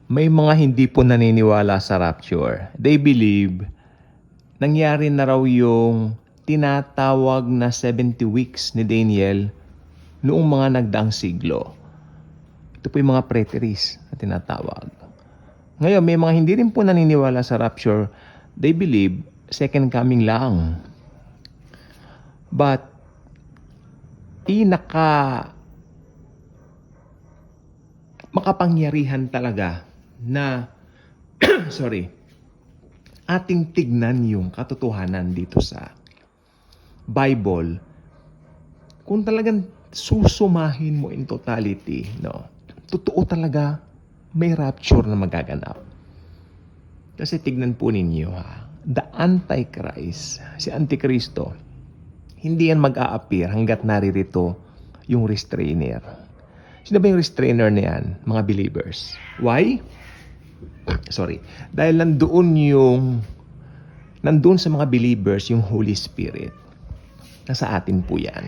May mga hindi po naniniwala sa rapture. They believe nangyari na raw yung tinatawag na 70 weeks ni Daniel noong mga nagdaang siglo. Ito po yung mga preteries na tinatawag. Ngayon, may mga hindi rin po naniniwala sa rapture. They believe second coming lang. But makapangyarihan talaga na ating tignan yung katotohanan dito sa Bible. Kung talagang susumahin mo in totality, no, totoo talaga may rapture na magaganap. Kasi tignan po ninyo the Antichrist, si Antikristo, hindi yan mag-a-appear hanggat naririto yung restrainer. Sino ba yung restrainer na yan? Mga believers. Why? Dahil nandoon sa mga believers yung Holy Spirit. Nasa atin po yan.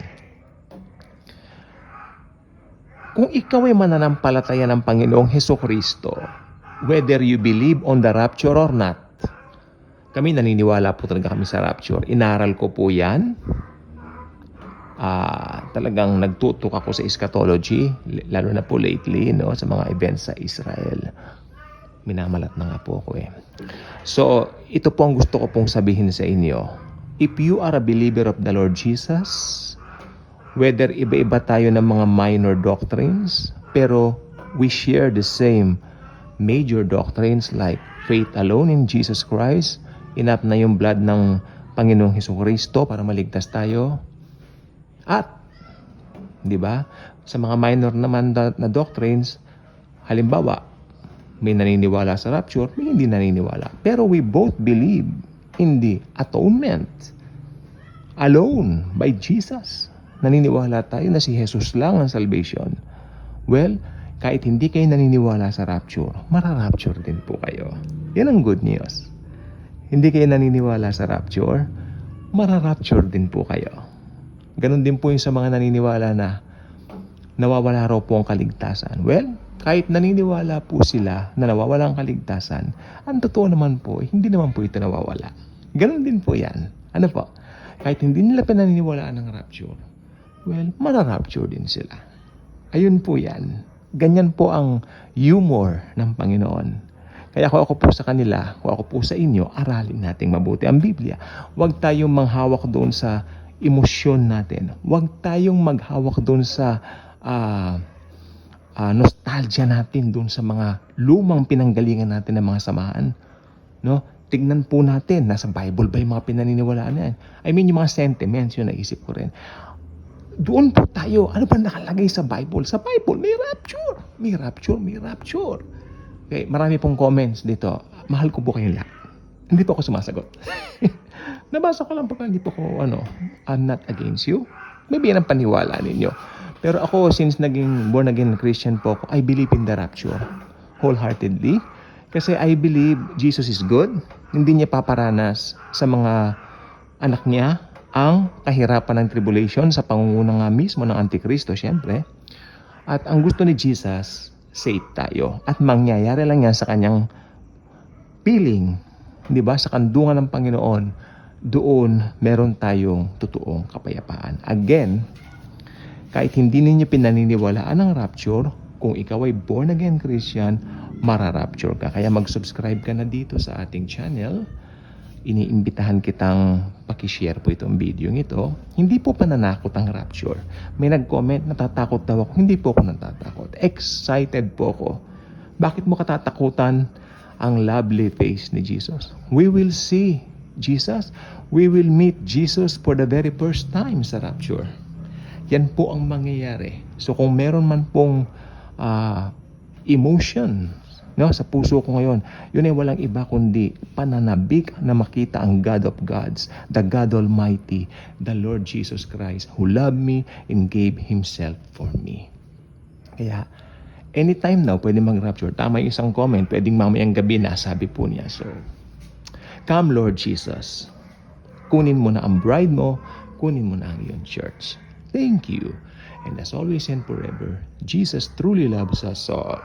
Kung ikaw ay mananampalataya ng Panginoong Hesukristo, whether you believe on the rapture or not, kami naniniwala po talaga kami sa rapture. Inaral ko po yan. Talagang nagtutok ako sa eschatology, lalo na po lately, no, sa mga events sa Israel. Minamalat na nga po ako eh. So, ito po ang gusto ko pong sabihin sa inyo. If you are a believer of the Lord Jesus, whether iba-iba tayo ng mga minor doctrines, pero we share the same major doctrines like faith alone in Jesus Christ, enough na yung blood ng Panginoong Hesukristo para maligtas tayo. At, di ba, sa mga minor naman na doctrines, halimbawa, may naniniwala sa rapture, may hindi naniniwala. Pero we both believe in the atonement alone by Jesus. Naniniwala tayo na si Jesus lang ang salvation. Well, kahit hindi kayo naniniwala sa rapture, mararapture din po kayo. Yan ang good news. Hindi kayo naniniwala sa rapture, mararapture din po kayo. Ganon din po yung sa mga naniniwala na nawawala raw po ang kaligtasan. Well, kahit naniniwala po sila na nawawala ang kaligtasan, ang totoo naman po, hindi naman po ito nawawala. Ganon din po yan. Ano po? Kahit hindi nila pinaniniwalaan ng rapture, well, mararapture din sila. Ayun po yan. Ganyan po ang humor ng Panginoon. Kaya kung ako po sa kanila, kung ako po sa inyo, aralin nating mabuti ang Biblia. Huwag tayong manghawak doon sa emosyon natin. Huwag tayong maghawak doon sa nostalgia natin doon sa mga lumang pinanggalingan natin ng mga samahan. No? Tignan po natin, nasa Bible ba yung mga pinaniniwalaan na yan? I mean, yung mga sentiments, yun naisip ko rin. Doon po tayo, ano ba nakalagay sa Bible? Sa Bible, may rapture. May rapture, may rapture. Okay, marami pong comments dito. Mahal ko po kayong lahat. Hindi po ako sumasagot. Nabasa ko lang po, hindi po ko, I'm not against you. Maybe yan ang paniwala ninyo. Pero ako, since born again Christian po ako, I believe in the rapture wholeheartedly. Kasi I believe Jesus is good. Hindi niya paparanas sa mga anak niya ang kahirapan ng tribulation sa pangunguna nga mismo ng Antikristo, syempre. At ang gusto ni Jesus, save tayo. At mangyayari lang yan sa kanyang piling. Di ba? Sa kandungan ng Panginoon, doon meron tayong totoong kapayapaan. Again, kahit hindi ninyo pinaniniwalaan ang rapture, kung ikaw ay born again Christian, mararapture ka. Kaya mag-subscribe ka na dito sa ating channel. Iniimbitahan kitang pakishare po itong video ito. Hindi po pananakot ang rapture. May nag-comment, natatakot daw ako. Hindi po ako natatakot. Excited po ako. Bakit mo katatakutan ang lovely face ni Jesus? We will see Jesus. We will meet Jesus for the very first time sa rapture. Yan po ang mangyayari. So kung meron man pong emotion, no, sa puso ko ngayon, yun ay walang iba kundi pananabik na makita ang God of gods, the God Almighty, the Lord Jesus Christ, who loved me and gave Himself for me. Kaya, anytime now, pwede mag-rapture. Tama yung isang comment, pwedeng mamayang gabi na, sabi po niya. So, come Lord Jesus. Kunin mo na ang bride mo, kunin mo na ang iyong church. Thank you. And as always and forever, Jesus truly loves us all.